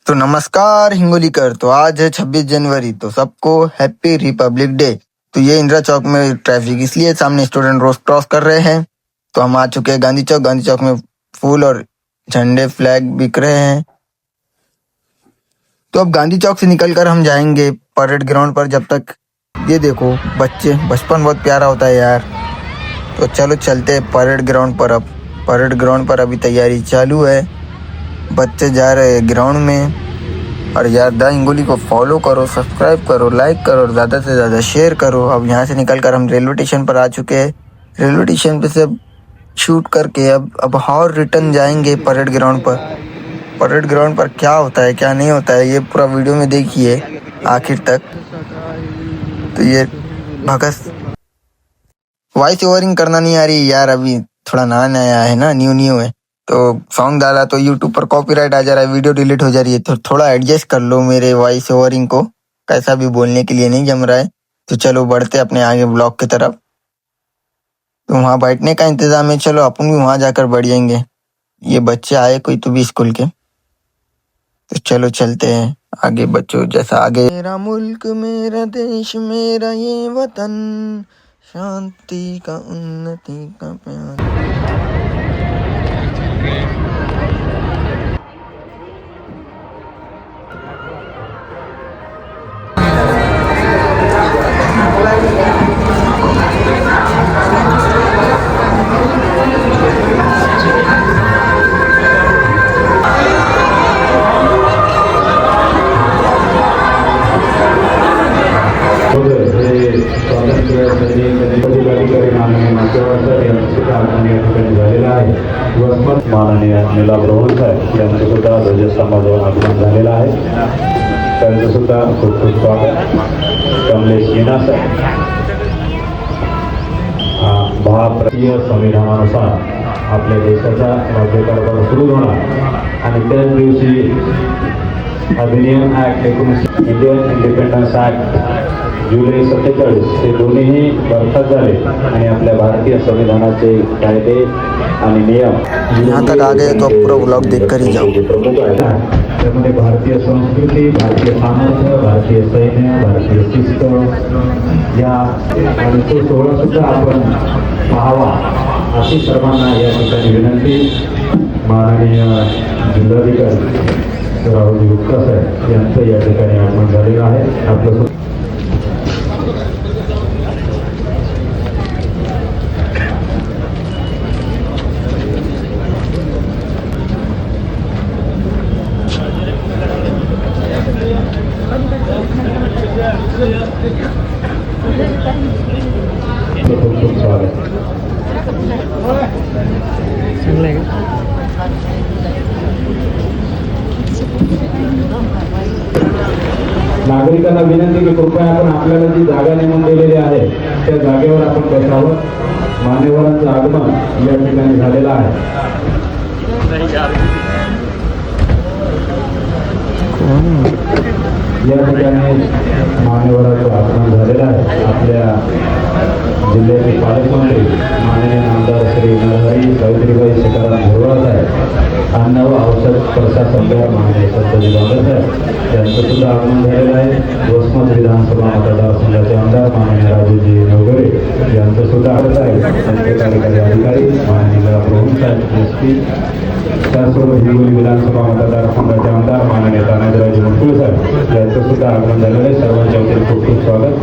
तो नमस्कार हिंगोलीकर। तो आज है 26 जनवरी, तो सबको हैप्पी रिपब्लिक डे। तो ये इंदिरा चौक में ट्रैफिक इसलिए, सामने स्टूडेंट रोड क्रॉस कर रहे हैं। तो हम आ चुके हैं गांधी चौक। गांधी चौक में फूल और झंडे फ्लैग बिक रहे हैं। तो अब गांधी चौक से निकलकर हम जाएंगे परेड ग्राउंड पर। जब तक ये देखो बच्चे, बचपन बहुत प्यारा होता है यार। तो चलो चलते हैं परेड ग्राउंड पर। अब परेड ग्राउंड पर अभी तैयारी चालू है, बच्चे जा रहे हैं ग्राउंड में। और यार द हिंगोली को फॉलो करो, सब्सक्राइब करो, लाइक करो और ज़्यादा से ज़्यादा शेयर करो। अब यहाँ से निकलकर हम रेलवे स्टेशन पर आ चुके हैं। रेलवे स्टेशन पे से शूट करके अब और रिटर्न जाएंगे परेड ग्राउंड पर। परेड ग्राउंड पर क्या होता है क्या नहीं होता है, ये पूरा वीडियो में देखिए आखिर तक। तो ये भगत वॉइस ओवरिंग करना नहीं आ रही यार, अभी थोड़ा नया है ना, न्यू है। तो सॉन्ग डाला तो यूट्यूब पर कॉपीराइट आ जा रहा है, वीडियो डिलीट हो जा रही है। तो थोड़ा एडजस्ट कर लो मेरे वॉइस ओवरिंग को, कैसा भी बोलने के लिए नहीं जम रहा है। तो चलो बढ़ते अपने आगे ब्लॉग की तरफ। तो वहाँ बैठने का इंतजाम है, चलो अपन भी वहाँ जाकर बैठ जाएंगे। ये बच्चे आए कोई तो भी स्कूल के। तो चलो चलते हैं आगे, बच्चों जैसा आगे। मेरा मुल्क मेरा देश मेरा ये वतन, शांति का उन्नति का प्यार। माननीय नीला ब्रह्मन साहेब यांचं सुद्धा ध्वजस्तंभाजवळ आगमन झालेलं आहे। त्यांचं सुद्धा खूप खूप स्वागत। कमलेश मीना साहेब, भारतीय संविधानानुसार आपल्या देशाचा राज्यकारभार सुरू होणार आणि त्याच दिवशी अधिनियम ॲक्ट 19 इंडियन इंडिपेंडन्स ॲक्ट जुलै 47 हे दोन्हीही बरखास्त झाले आणि आपल्या भारतीय संविधानाचे कायदे आणि नियम यहाँ तक आ गए तो पूरा व्लॉग देख कर ही जाओ। प्रमुख आहे। त्यामध्ये भारतीय संस्कृती, भारतीय सामर्थ्य, भारतीय सैन्य, भारतीय शिस्त या आणि तो सोहळा सुद्धा आपण पाहावा अशी सर्वांना या ठिकाणी विनंती। माननीय जिल्हाधिकारी राहुल गुप्ता साहेब यांचं या ठिकाणी आगमन झालेलं आहे। आपलं खूप स्वागत। नागरिकांना विनंती की कृपया आपण आपल्याला जी जागा नेमून दिलेली आहे त्या जागेवर आपण बसावं। मान्यवरांचं आगमन या ठिकाणी झालेलं आहे। या ठिकाणी मान्यवरांचं आगमन झालेलं आहे। आपल्या जिल्ह्याचे पालकमंत्री माननीय आमदार श्री नरहरी सावित्रीबाई सीताराम भोरवाळ साहेब, अन्न व औषध प्रशासन माननीय संतजी बांगर साहेब यांचं सुद्धा आगमन झालेलं आहे। वसमत विधानसभा मतदारसंघाचे आमदार माननीय राजूजी नवगरे यांचं सुद्धा आगमन आहे। त्यांचे कार्यकारी अधिकारी माननीय प्रभू साहेब एसपी, त्याचबरोबर हिंगोली विधानसभा मतदारसंघाचे आमदार माननीय तानाजीराजे मुटकुळे साहेब यांचं सुद्धा आगमन झालेलं आहे। सर्वांच्या वतीने खूप खूप स्वागत।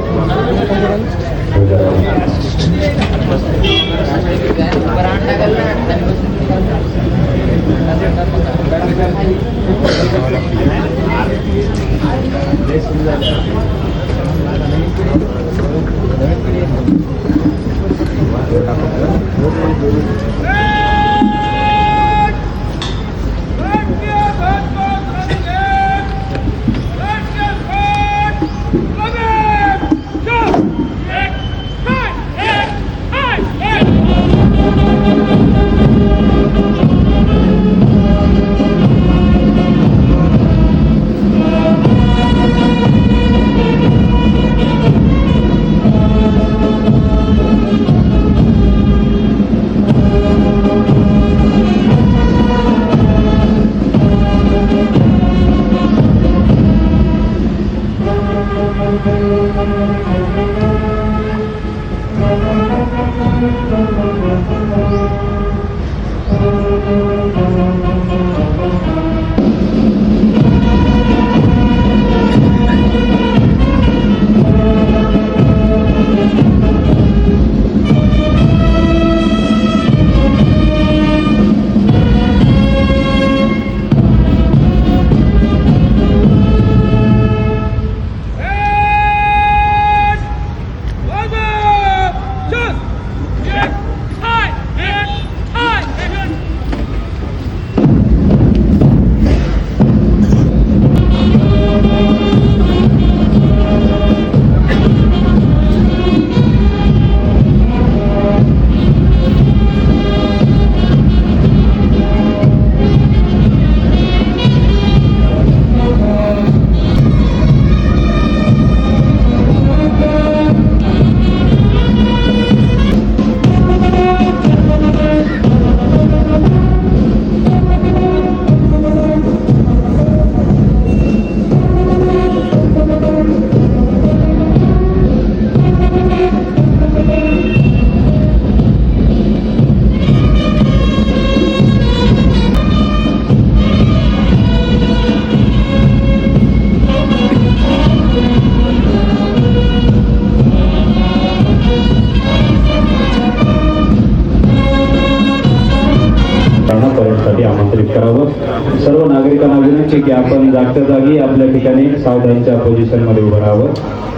विनंती की आपण जागच्या जागी आपल्या ठिकाणी सावधानच्या पोझिशन मध्ये उभं राहावं.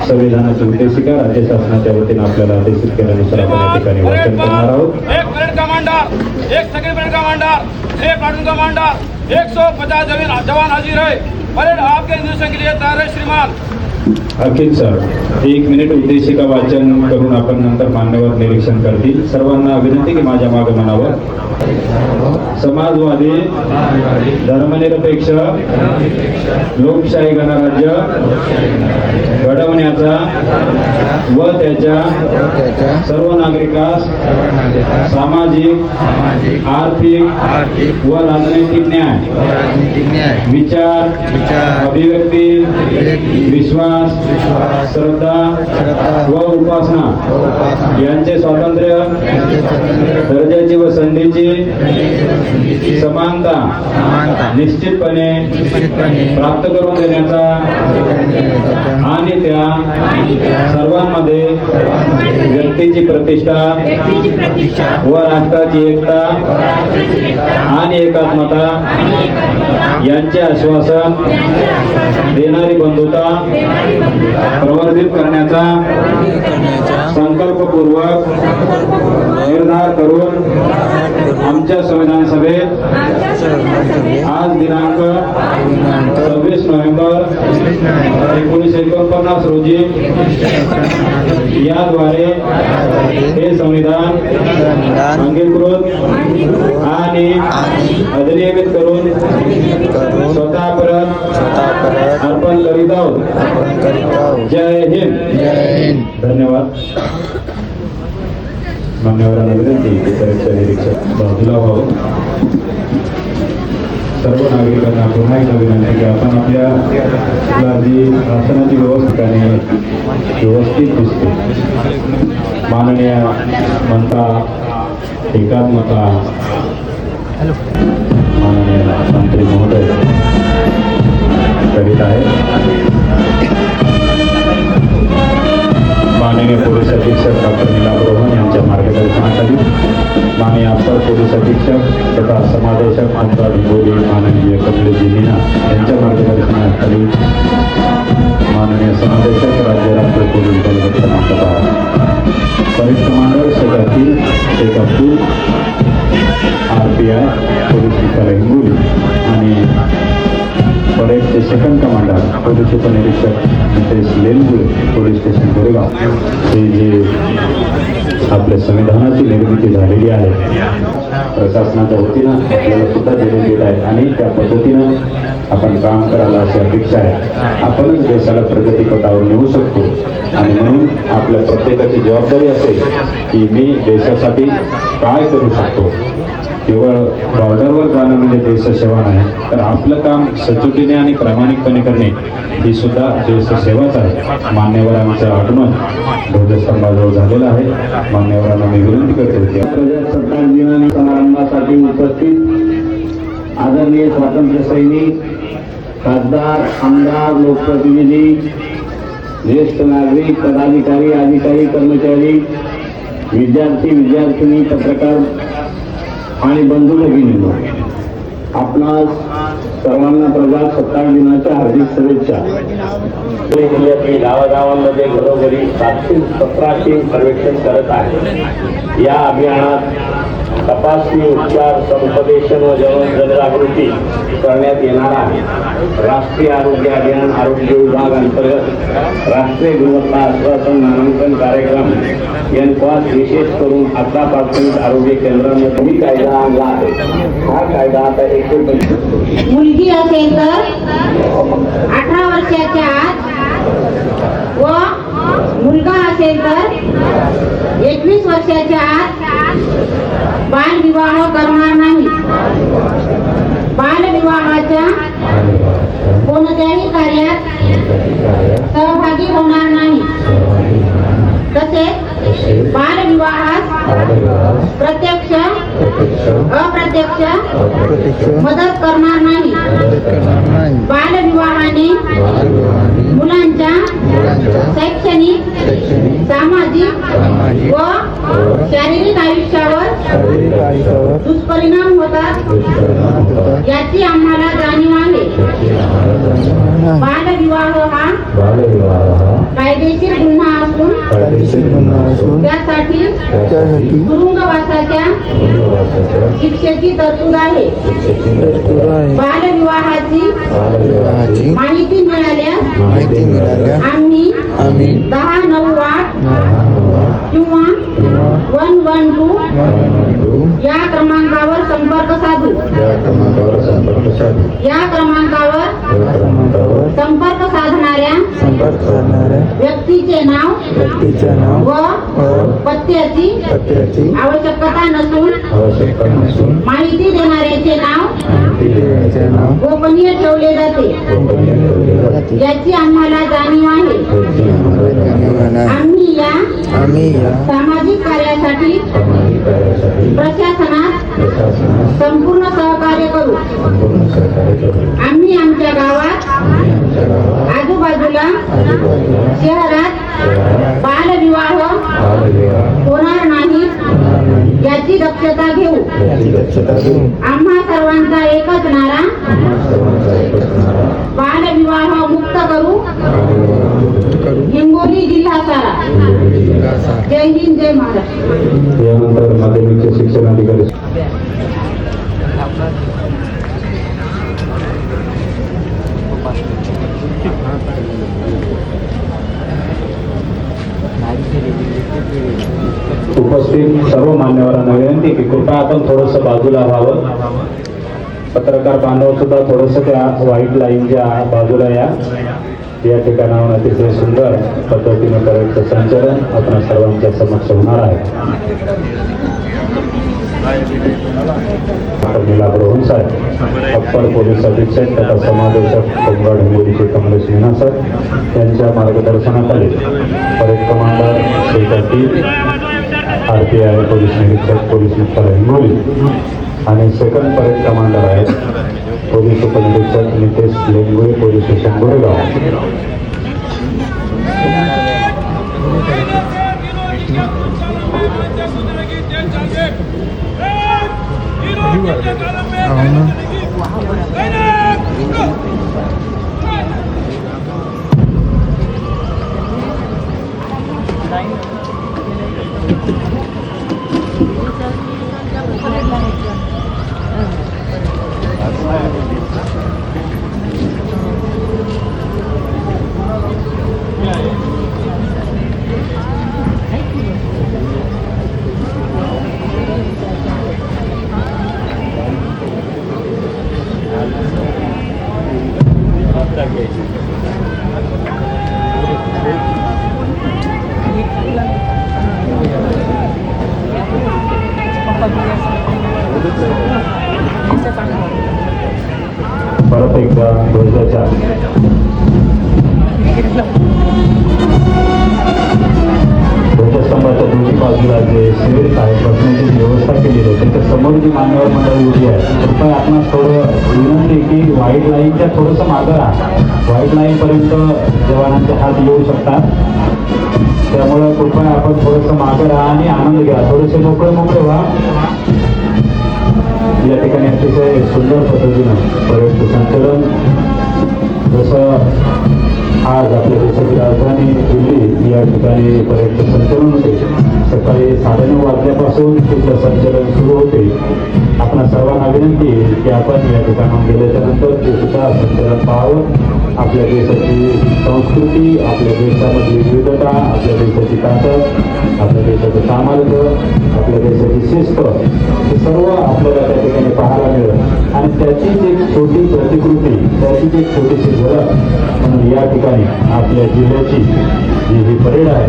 संविधानाची उद्देशिका राज्य शासनाच्या वतीने आपल्याला आदेशित केल्यानुसार आपण या ठिकाणी वाचन करणार आहोत. एक परेड कमांडर, एक सेकंड परेड कमांडर, एक प्लाटून कमांडर, 150 जवान हाजिर है. परेड आपके निर्देशन के लिए तैयार है श्रीमान. अखिल सर 1 मिनिट उद्देशिका वाचन करून आपण नंतर मान्यवर निरीक्षण करतील. सर्वांना विनंती की माझ्या मागे म्हणावं. समाजवादी धर्मनिरपेक्ष लोकशाही गणराज्य घडवण्याचा व त्याच्या सर्व नागरिकास सामाजिक आर्थिक व राजनैतिक न्याय विचार अभिव्यक्ती विश्वास श्रद्धा व उपासना यांचे स्वातंत्र्य दर्जाची व संधीची समानता निश्चितपणे प्राप्त करून देण्याचा आणि त्या सर्वांमध्ये व्यक्तीची प्रतिष्ठा व राष्ट्राची एकता आणि एकात्मता यांचे आश्वासन देणारी बंधुता प्रवर्धित करण्याचा संकल्पपूर्वक निर्धार करून आमच्या संविधान सभेत आज दिनांक 26 नोव्हेंबर 1949 रोजी याद्वारे हे संविधान अंगीकृत आणि अधिनियमित करून स्वतः परत अर्पण करीत आहोत. जय हिंद. धन्यवाद. मान्यवरांना विनंती की परीक्षा निरीक्षक बाजूला व्हावं. सर्व नागरिकांना पुन्हा एकदा विनंती की आपण आपल्या जी आसनाची व्यवस्था व्यवस्थित दिसते. माननीय मंता एकात्मता माननीय मंत्री महोदय करीत आहे. माननीय पोलीस अधीक्षक डॉक्टर नीला रोहन यांच्या मार्गदर्शनाखाली माननीय अप्पर पोलीस अधीक्षक तथा समादेशक ममता ढिंगोली माननीय कमलेजी मीना यांच्या मार्गदर्शनाखाली माननीय समादेशक राज्य राष्ट्रीय पोलीस बल क्रमांक 12 parade commander Shaikh Abdul RPI police मुख्यालय हिंगोली आणि परेडचे सेकंड कमांडर पोलीस उपनिरीक्षक नितेश लेलगुळे पोलीस स्टेशन गोरेगाव हे जे आपल्या संविधानाची निर्मिती झालेली आहे प्रशासनाच्या वतीनं आपल्याला सुद्धा देण्यात येत आहे आणि त्या पद्धतीनं आपण काम करायला अशी अपेक्षा आहे. आपणच देशाला प्रगतीपथावर नेऊ शकतो आणि म्हणून आपल्या प्रत्येकाची जबाबदारी असेल की मी देशासाठी काय करू शकतो. केवळ बॉर्डरवर जाणं म्हणजे देशसेवा नाही तर आपलं काम सचोटीने आणि प्रामाणिकपणे करणे ही सुद्धा देशसेवाच आहे. मान्यवरांचं आगमन ध्वजस्तंभाजवळ झालेलं आहे. मान्यवरांना मी विनंती करतो की प्रजासत्ताक दिन समारंभासाठी उपस्थित आदरणीय स्वातंत्र्य सैनिक खासदार आमदार लोकप्रतिनिधी ज्येष्ठ नागरिक पदाधिकारी अधिकारी कर्मचारी विद्यार्थी पत्रकार आणि बंधू भगिनींनो, आपणास सर्वांना प्रजासत्ताक दिनाच्या हार्दिक शुभेच्छा. जिल्ह्यातील गावागावांमध्ये घरोघरी 717 सर्वेक्षण करत आहे. या अभियानात तपासणी उपचार संपदेशन व जनजागृती करण्यात येणार आहे. राष्ट्रीय आरोग्य अभियान आरोग्य विभाग अंतर्गत राष्ट्रीय गुणवत्ता आश्वासन मानांकन कार्यक्रम NPAS विशेष करून 11 प्राथमिक आरोग्य केंद्रांमध्ये कायदा आणला आहे. हा कायदा आता 125 मुलगी असेल तर 18 वर्षाच्या आत व मुलगा असेल तर 21 वर्षाच्या आत बालविवाह करणार नाही. बालविवाहाच्या कोणत्याही कार्यात सहभागी होणार नाही. तसेच बालविवाहास प्रत्यक्ष अप्रत्यक्ष मदत करणार नाही. बालविवाहाने मुलांच्या शैक्षणिक सामाजिक व शारीरिक आयुष्यावर दुष्परिणाम होतात याची आम्हाला जाणीव आहे. बालविवाह हा बालविवाह हा कायदेशीर गुन्हा असून कायदेशीर गुन्हा असून त्यासाठी त्यासाठी तुरुंगवासाच्या तुरुंगवासाच्या शिक्षेची तरतूद आहे. बालविवाहाची बालविवाहाची माहिती मिळाल्यास माहिती मिळाल्या आम्ही आम्ही 1098 किंवा 112 या क्रमांकावर संपर्क साधू. या क्रमांकावर संपर्क साधू. या क्रमांकावर संपर्क साधणाऱ्या व्यक्तीचे नाव व पत्त्याची आवश्यकता नसून माहिती देणाऱ्याचे नाव गोपनीय ठेवले जाते याची आम्हाला जाणीव आहे. आम्ही या सामाजिक कार्यासाठी प्रशासनास संपूर्ण सहकार्य करू. आम्ही आमच्या गावात आजूबाजूला शहरात बालविवाह होणार नाही याची दक्षता घेऊ. आम्हा सर्वांचा एकच नारा बालविवाह मुक्त करू. हिंगोली जिल्हा सारा. जय हिंद, जय महाराष्ट्र. यानंतर माध्यमिक शिक्षण अधिकारी उपस्थित सर्व मान्यवरांना विनंती की कृपया आपण थोडंसं बाजूला व्हावं. पत्रकार बांधव सुद्धा थोडंसं त्या व्हाईट लाईनच्या बाजूला या ठिकाणावर अतिशय सुंदर पद्धतीने परेडचं संचलन आपण सर्वांच्या समक्ष होणार आहे. नीलाभ साहेब, अप्पर पोलीस अधीक्षक तथा समादेशक होमगार्ड हिंगोलीचे कमलेश मीना सर यांच्या मार्गदर्शनाखाली परेड कमांडर श्रीकांती RPI पोलीस निरीक्षक पोलीस मुख्यालय हिंगोली आणि सेकंड परेड कमांडर आहेत पोलीस उपनिरीक्षक नितेश लेंगुळे पोलीस स्टेशन गोरेगाव. परत एकदा ध्वजाच्या ध्वजस्तंभाच्या दोन्ही बाजूला जे शिबिर आहे बसण्याची व्यवस्था केलेली आहे त्याच्या समोर जी मान्यवर मंडळी उभी आहे कृपया आपणास थोडं विनंती की व्हाईट लाईनच्या थोडंसं मागं राहा. व्हाईट लाईन पर्यंत जवानांचे हात येऊ शकतात त्यामुळे कृपया आपण थोडंसं मागं राहा आणि आनंद घ्या. थोडेसे मोकळे व्हा. या ठिकाणी अतिशय सुंदर पद्धतीनं परेडचं संचलन जसं आज आपल्या देशाची राजधानी दिल्ली या ठिकाणी परेडचं संचलन होते. सकाळी 9:30 वाजल्यापासून तिथलं संचलन सुरू होते. आपणा सर्वांना विनंती की आपण या ठिकाणाहून गेल्याच्या नंतर ते सुद्धा संचलन पाहावं. आपल्या देशाची संस्कृती, आपल्या देशामधली विविधता, आपल्या देशाची ताकद, आपल्या देशाचं सामर्थ्य, आपल्या देशाची शिस्त हे सर्व आपल्याला त्या ठिकाणी पाहायला मिळेल आणि त्याचीच एक छोटी प्रतिकृती, त्याचीच एक छोटीशी झलक म्हणून या ठिकाणी आपल्या जिल्ह्याची जी परेड आहे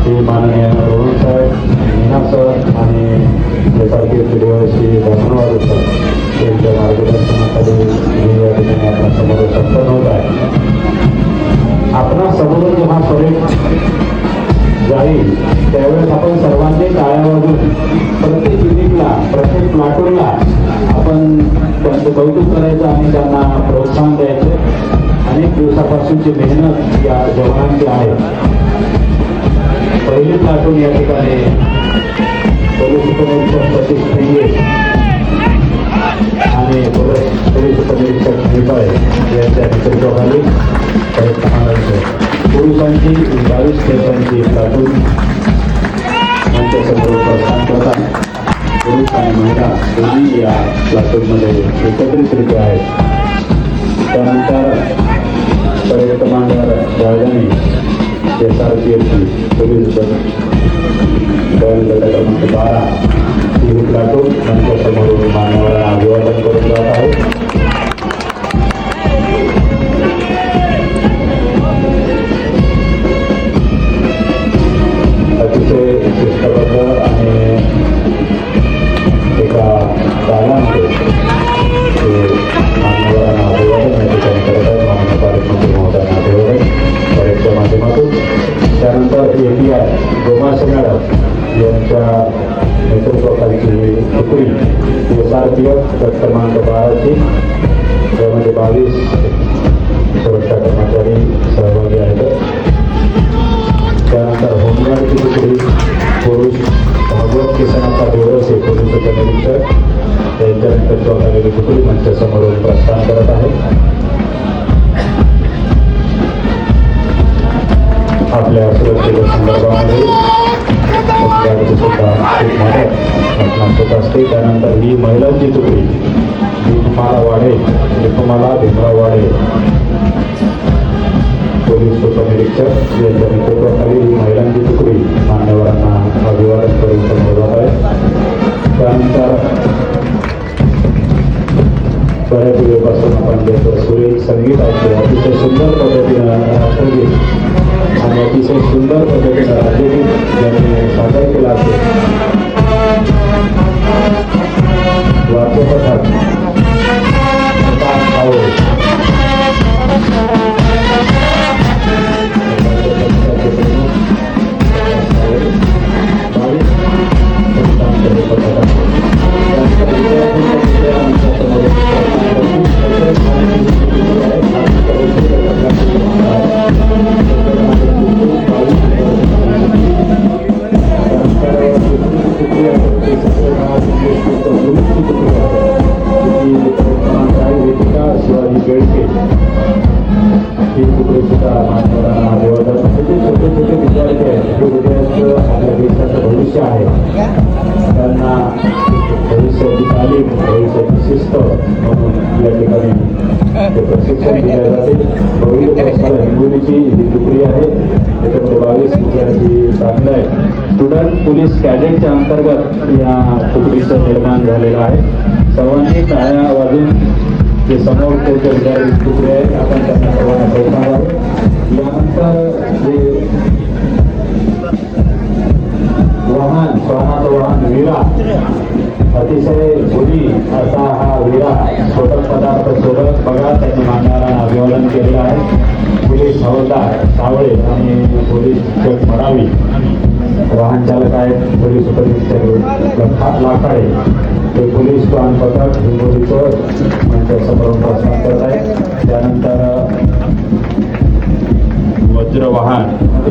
ती माननीय रोहन साहेब, मीना सर आणि यासारखे श्री धर्मवाद सर यांच्या मार्गदर्शनाखाली या ठिकाणी आपल्या समोर संपन्न होत आहे. आपला समोर जेव्हा परेड जाईल त्यावेळेस आपण सर्वांनी टाळ्या वाजवून प्रत्येक युनिटला, प्रत्येक प्लाटूनला आपण त्यांचं कौतुक करायचं आणि त्यांना प्रोत्साहन द्यायचं. अनेक दिवसापासूनची मेहनत या जवानांची आहे. पहिली प्लाटून या ठिकाणी पोलीस उपनिरीक्षक सतीश ठेंगे आणि पोलीस उपनिरीक्षक निपाळे यांच्या नेतृत्वाखाली पोलिसांची 22 खेळांची प्लाटून यांच्यासमोर प्रस्थान करतात. पुरुष आणि महिला दोन्ही या प्लाटूनमध्ये एकत्रितरित्या आहेत. त्यानंतर परेड कमांडर राजाने SRPF पोलीस दल गट क्रमांक 12 ही प्लाटून यांच्यासमोर मान्यवरांना अभिवादन करून जात आहे. अतिशय शिस्तबद्ध आणि एका तालामध्ये ते मान्यवरांना अभिवादन या ठिकाणी करत आहेत. माननीय पालकमंत्री महोदयांना अभिवादन परेडच्या माध्यमातून. त्यानंतर API गोमाशे मॅडम यांच्या नेतृत्वाखालची तुकडी SRPF गट क्रमांक 12ची यामध्ये 22 सुरक्षा कर्मचारी सहभागी आहेत. त्यानंतर होमगार्डची तुकडी पुरुष भगवत किसनप्पा देवरसे पोलीस उपनिरीक्षक यांच्या नेतृत्वाखालील तुकडी मंचासमोरून प्रस्थान करत आहे. आपल्या सुरक्षेच्या संदर्भामध्ये होमगार्डची सुद्धा खूप मोठ्या घटना होत असते. त्यानंतर ही महिलांची तुकडी दीपमाला भीमराव वाडे पोलीस उपनिरीक्षक यांच्या नेतृत्वाखाली ही महिलांची तुकडी मान्यवरांना अभिवादन करून संबोधत आहे. त्यानंतर बऱ्याच वेळेपासून आपण ज्याचं सुरेख संगीत ऐकतो अतिशय सुंदर पद्धतीनं राष्ट्रगीत आणि अतिशय सुंदर पद्धतीनं राज्यगीत ज्यांनी सादर केलं असेल वाद्यपथक शिवाजी बेळके ही तुकडी सुद्धा मान्यवरांना अभिवादन. छोटे छोटे विद्यार्थी आहेत हे उद्याचं आपल्या देशाचं भविष्य आहे. त्यांना भविष्याची तालीम भविष्याची शिस्त म्हणून या ठिकाणी ते प्रशिक्षण दिले जाते. भव्य प्रसार हिंगोलीची ही तुकडी आहे. त्याच्यामध्ये 22 विद्यार्थी सामील आहेत. स्टुडंट पोलीस कॅडेटच्या अंतर्गत या तुकडीचं निर्माण झालेलं आहे. सर्वांनी टाळ्या वाजून जे समोर त्यांच्या विद्यार्थी तुकडे आहेत आपण त्यांना सर्वांना प्रोत्साहन. यानंतर जे वाहन स्वानाचं वाहन विरा अतिशय जुनी असा हा विरा स्फोटक पदार्थ सोबत बघा त्यांनी मान्यवरांना अभिवादन केलेलं आहे. पोलीस हवालदार सावळे आणि पोलीस शिक्षक मरावी वाहन चालक आहेत. पोलीस उपनिरीक्षक लाखाडे ते पोलीस वाहन पथक हिंगोलीचं मंचासमोरून प्रस्थान करत आहे. त्यानंतर वज्र वाहन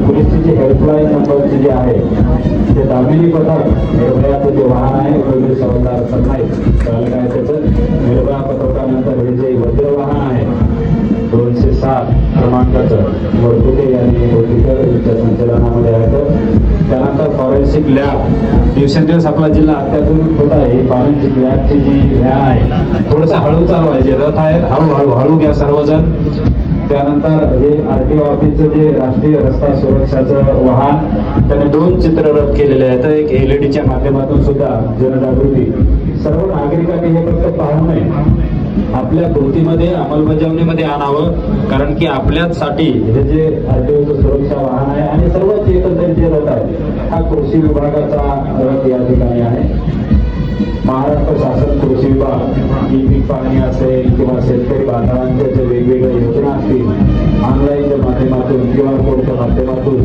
पोलीसची जी हेल्पलाईन नंबरची जी आहे ते दामिनी पथक निर्भयाचं जे वाहन आहे पोलीस हवालदार सरनाईक चालक आहे त्याचं निर्भया पथकानंतर हे जे वज्र वाहन आहे 207 क्रमांकाचं वरकुटे यांनी बोटीकर यांच्या संचलनामध्ये आहे. त्यानंतर फॉरेन्सिक लॅब दिवसेंदिवस आपला जिल्हा अत्याधुनिक होत आहे. फॉरेन्सिक लॅबची जी व्हॅन आहे थोडंसं हळू चालवायचे रथ आहेत हळू घ्या सर्वजण. त्यानंतर हे RTO ऑफिसचं जे राष्ट्रीय रस्ता सुरक्षाचं वाहन त्याने 2 चित्ररथ केलेले आहेत. एक LED च्या माध्यमातून सुद्धा जनजागृती सर्व नागरिकांनी हे फक्त पाहू नये आपल्या कृतीमध्ये अंमलबजावणीमध्ये आणावं. कारण की आपल्यासाठी हे जे RTOचं सुरक्षा वाहन आहे आणि सर्वच एकत्रित जे रथ आहे हा कृषी विभागाचा रथ या ठिकाणी आहे. महाराष्ट्र शासन कृषी विभाग ही पीक पाहणी असेल किंवा शेतकरी बांधवांच्या जे वेगवेगळ्या योजना असतील ऑनलाईनच्या माध्यमातून QR कोडच्या माध्यमातून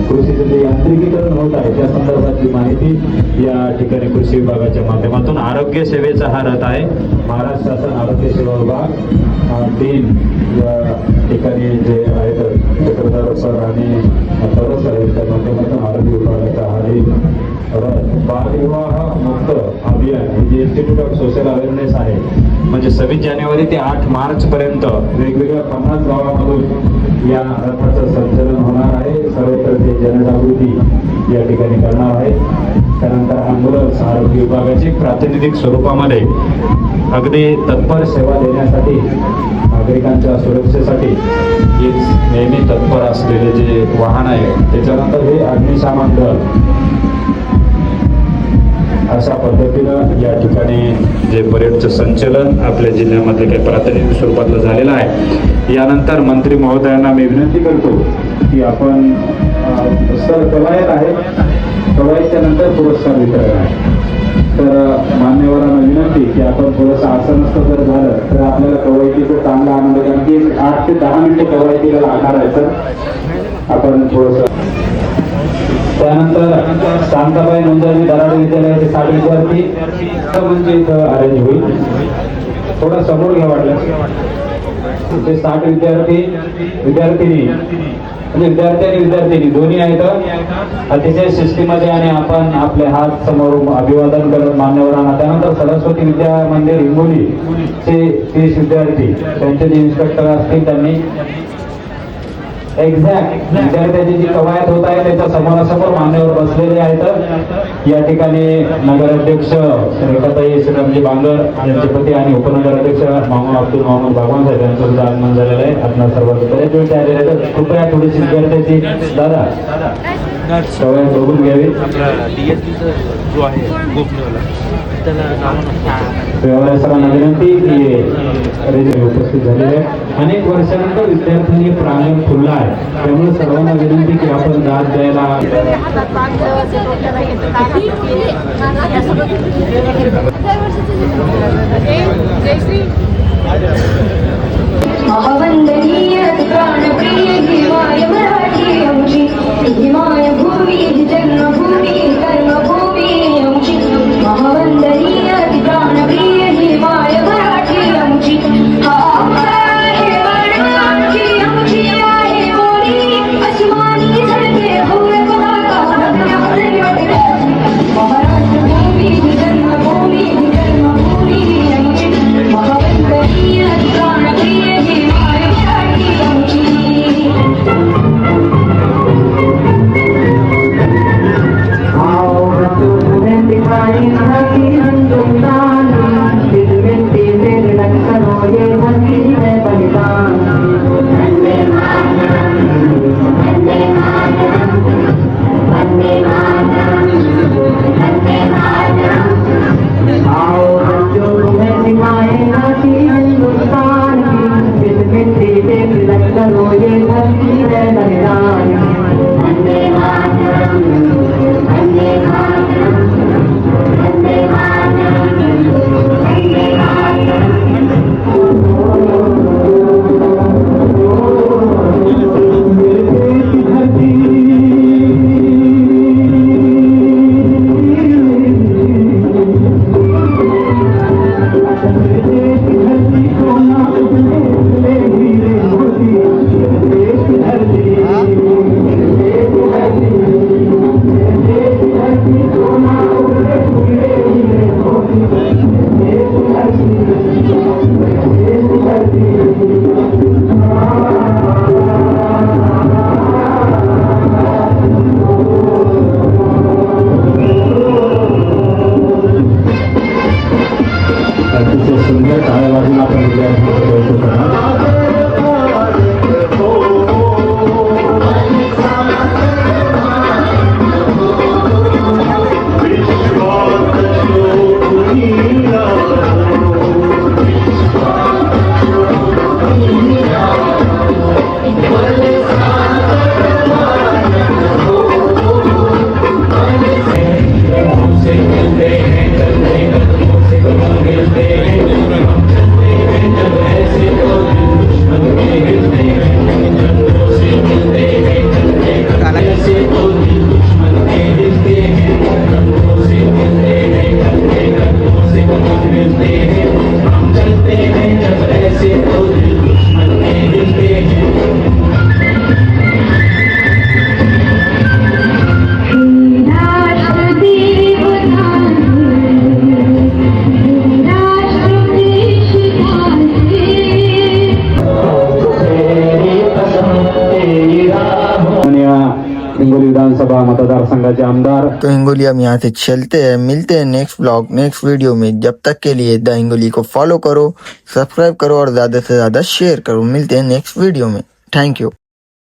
कृषीचं जे यांत्रिकीकरण होत आहे त्या संदर्भातली माहिती या ठिकाणी कृषी विभागाच्या माध्यमातून आरोग्य सेवेचा हा रथ आहे. महाराष्ट्र शासन आरोग्य सेवा विभाग 3 या ठिकाणी जे आहेत चक्रधर सर आणि सर यांच्या माध्यमातून आरोग्य विभागाचा हा बालविवाह मुक्त अभियान हे जे इन्स्टिट्यूट ऑफ सोशल अवेअरनेस आहे, म्हणजे 26 जानेवारी ते 8 मार्च पर्यंत वेगवेगळ्या 50 गावांमधून या रथाचं संचलन होणार आहे. सर्वत्र ते जनजागृती या ठिकाणी करणार आहे. त्यानंतर ॲम्ब्युलन्स आरोग्य विभागाची प्रातिनिधिक स्वरूपामध्ये अगदी तत्पर सेवा देण्यासाठी, नागरिकांच्या सुरक्षेसाठी हेच नेहमी तत्पर असलेले जे वाहन आहे. त्याच्यानंतर हे अग्निशमन दल अशा पद्धतीनं या ठिकाणी जे परेडचं संचलन आपल्या जिल्ह्यामध्ये काही प्रातिनिधिक स्वरूपातलं झालेलं आहे. यानंतर मंत्री महोदयांना मी विनंती करतो की आपण सर कवायत आहे, कवायतच्या नंतर पुरस्कार वितरण आहे. तर मान्यवरांना विनंती की आपण थोडंसं आसनस्थ जर झालं तर आपल्याला कवायतीचा चांगला आनंद, कारण की 8 ते 10 मिनिटे कवायतीला लागणार आहे. तर आपण थोडंसं त्यानंतर शांताबाई नोंदणी दराडे विद्यालयाचे 60 विद्यार्थी म्हणजे इथं अरेंज होईल. थोडं समोर घ्या वाटलं. ते 60 विद्यार्थी म्हणजे विद्यार्थी आणि विद्यार्थिनी दोन्ही आहेत अतिशय शिस्तीमध्ये, आणि आपण आपले हात समोर अभिवादन करत मान्यवरांना. त्यानंतर सरस्वती विद्या मंदिर हिंगोलीचे 30 विद्यार्थी, त्यांचे जे इन्स्ट्रक्टर असतील त्यांनी एक्झॅक्ट विद्यार्थ्याची जी कवायत होत आहे त्याच्या समोरासमोर मान्यवर बसलेले आहेत. या ठिकाणी नगराध्यक्ष रेखाताई श्रीरामजी बांगर यांचे पती आणि उपनगराध्यक्ष मोहम्मद अब्दुल मोहम्मद भगवान साहेब यांचं सुद्धा आगमन झालेलं आहे. आपल्या सर्वांचं बरेच वेळ आलेले आहेत. कृपया थोडीशी विद्यार्थ्याची दादा कवायत बघून घ्यावी. जो आहे गोपनीवाला व्यवहार सरांना विनंती की उपस्थित झालेले आहे. अनेक वर्षानंतर विद्यार्थ्यांनी प्रांगण फुललं आहे, त्यामुळे सर्वांना विनंती की आपण दाद द्यायला. महावंदनीय प्राणप्रिय हिमाय मराठी आमची, हिमाय भूमी जन्मभूमी कर्मभूमी आमची. महावंदनीय प्राणप्रिय हिमाय मराठी आमची. हा आहे बाळ आमची, आमची आहे बोली, अस्मानी झळके भव्य पताका महाराष्ट्र भूमी जन्मभूमी कर्मभूमी आमची. महावंदनीय प्राणप्रिय हिमाय मराठी आमची. विधानसभा मतदारसंघाचे आमदार तो हिंगोली हम यहाँ से चलते हैं, मिलते हैं नेक्स्ट ब्लॉग नेक्स्ट वीडियो में। जब तक के लिए द हिंगोली को फॉलो करो, सब्सक्राइब करो और ज्यादा से ज्यादा शेयर करो। मिलते हैं नेक्स्ट वीडियो में। Thank you.